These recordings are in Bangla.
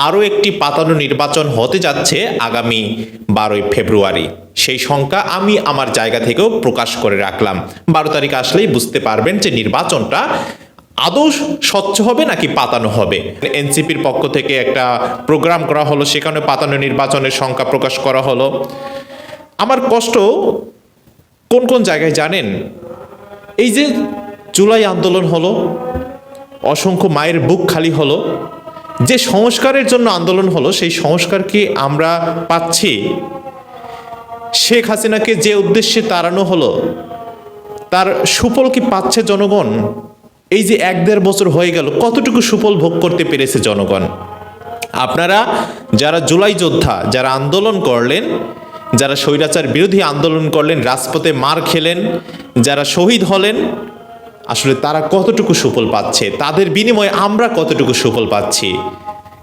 আরও একটি পাতানো নির্বাচন হতে যাচ্ছে আগামী 12ই ফেব্রুয়ারি। সেই সংখ্যা আমি আমার জায়গা থেকেও প্রকাশ করে রাখলাম। 12 তারিখ আসলেই বুঝতে পারবেন যে নির্বাচনটা আদৌ স্বচ্ছ হবে নাকি পাতানো হবে। এনসিপির পক্ষ থেকে একটা প্রোগ্রাম করা হলো, সেখানে পাতানো নির্বাচনের সংখ্যা প্রকাশ করা হলো। আমার কষ্ট কোন কোন জায়গায় জানেন? এই যে জুলাই আন্দোলন হলো, অসংখ্য মায়ের বুক খালি হলো, যে সংস্কারের জন্য আন্দোলন হলো সেই সংস্কার কি আমরা পাচ্ছি? শেখ হাসিনাকে যে উদ্দেশ্যে তাড়ানো হলো তার সুফল কি পাচ্ছে জনগণ? এই যে 1-1.5 বছর হয়ে গেল, কতটুকু সুফল ভোগ করতে পেরেছে জনগণ? আপনারা যারা জুলাই যোদ্ধা, যারা আন্দোলন করলেন, যারা স্বৈরাচার বিরোধী আন্দোলন করলেন, রাজপথে মার খেলেন, যারা শহীদ হলেন, আসলে তারা কতটুকু সুফল পাচ্ছে? তাদের বিনিময়ে আমরা কতটুকু সুফল পাচ্ছি?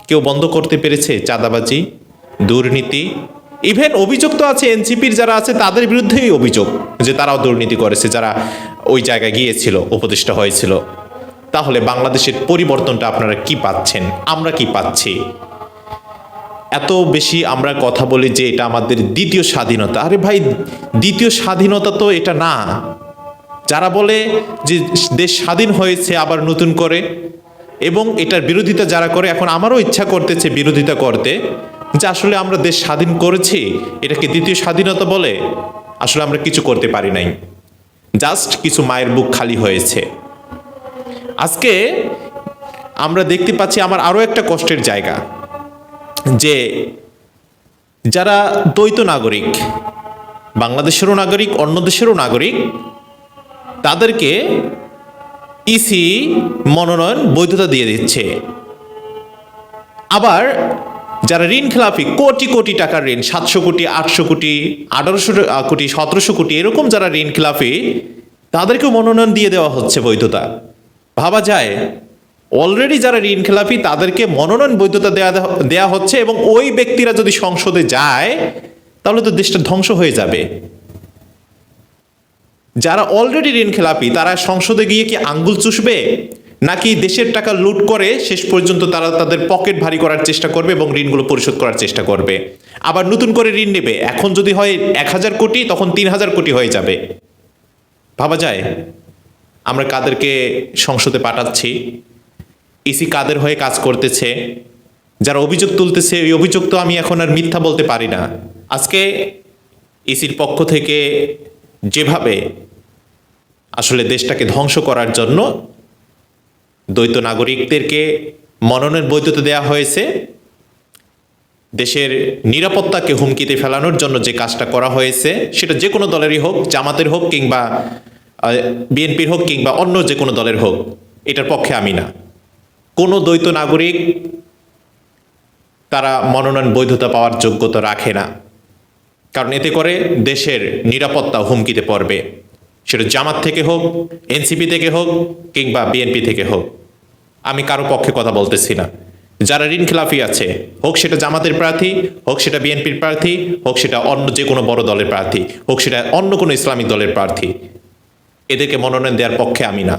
কেউ বন্ধ করতে পেরেছে চাঁদাবাজি, দুর্নীতি? ইভেন অভিযোগ তো আছে এনসিপির যারা আছে তাদের বিরুদ্ধেই অভিযোগ যে তারাও দুর্নীতি করেছে, যারা ওই জায়গায় গিয়েছিল, উপদেষ্টা হয়েছিল। তাহলে বাংলাদেশের পরিবর্তনটা আপনারা কি পাচ্ছেন? আমরা কি পাচ্ছি? এত বেশি আমরা কথা বলি যে এটা আমাদের দ্বিতীয় স্বাধীনতা। আরে ভাই, দ্বিতীয় স্বাধীনতা তো এটা না। যারা বলে যে দেশ স্বাধীন হয়েছে আবার নতুন করে, এবং এটার বিরোধিতা যারা করে, এখন আমারও ইচ্ছা করতেছে বিরোধিতা করতে, যে আসলে আমরা দেশ স্বাধীন করেছি, এটাকে দ্বিতীয় স্বাধীনতা বলে? আসলে আমরা কিছু করতে পারি নাই, জাস্ট কিছু মায়ের বুক খালি হয়েছে। আজকে আমরা দেখতে পাচ্ছি আমার আরও একটা কষ্টের জায়গা, যে যারা দ্বৈত নাগরিক, বাংলাদেশেরও নাগরিক, অন্য দেশেরও নাগরিক, তাদেরকে ইসি মনোনয়ন বৈধতা দিয়ে দিচ্ছে। আবার যারা ঋণ খেলাপি, কোটি কোটি টাকার ঋণ, 700 কোটি, 800 কোটি, 1800 কোটি, 1700 কোটি, এরকম যারা ঋণ খেলাপি, তাদেরকেও মনোনয়ন দিয়ে দেওয়া হচ্ছে বৈধতা। ভাবা যায়, অলরেডি যারা ঋণ খেলাপি তাদেরকে মনোনয়ন বৈধতা দেয়া হচ্ছে, এবং ওই ব্যক্তিরা যদি সংসদে যায় তাহলে তো দেশটা ধ্বংস হয়ে যাবে। যারা অলরেডি ঋণ খেলাপি তারা সংসদে গিয়ে কি আঙ্গুল চুষবে, নাকি দেশের টাকা লুট করে শেষ পর্যন্ত তারা তাদের পকেট ভারী করার চেষ্টা করবে এবং ঋণগুলো পরিশোধ করার চেষ্টা করবে? আবার নতুন করে ঋণ নেবে, এখন যদি হয় 1000 কোটি, তখন 3000 কোটি হয়ে যাবে। ভাবা যায় আমরা কাদেরকে সংসদে পাঠাচ্ছি, ইসি কাদের হয়ে কাজ করতেছে, যারা অভিযোগ তুলতেছে এই অভিযোগ তো আমি এখন আর মিথ্যা বলতে পারি না। আজকে ইসির পক্ষ থেকে যেভাবে আসলে দেশটাকে ধ্বংস করার জন্য দ্বৈত নাগরিকদেরকে মনোনয়ন বৈধতা দেওয়া হয়েছে, দেশের নিরাপত্তাকে হুমকিতে ফেলানোর জন্য যে কাজটা করা হয়েছে, সেটা যে কোনো দলেরই হোক, জামাতের হোক কিংবা বিএনপির হোক কিংবা অন্য যে কোনো দলের হোক, এটার পক্ষে আমি না। কোনো দ্বৈত নাগরিক তারা মনোনয়ন বৈধতা পাওয়ার যোগ্যতা রাখে না, কারণ এতে করে দেশের নিরাপত্তা হুমকিতে পড়বে। সেটা জামাত থেকে হোক, এনসিপি থেকে হোক কিংবা বিএনপি থেকে হোক, আমি কারো পক্ষে কথা বলতেছি না। যারা ঋণ খেলাফি আছে, হোক সেটা জামাতের প্রার্থী, হোক সেটা বিএনপির প্রার্থী, হোক সেটা অন্য যে কোনো বড় দলের প্রার্থী, হোক সেটা অন্য কোনো ইসলামিক দলের প্রার্থী, এদেরকে মনোনয়ন দেওয়ার পক্ষে আমি না।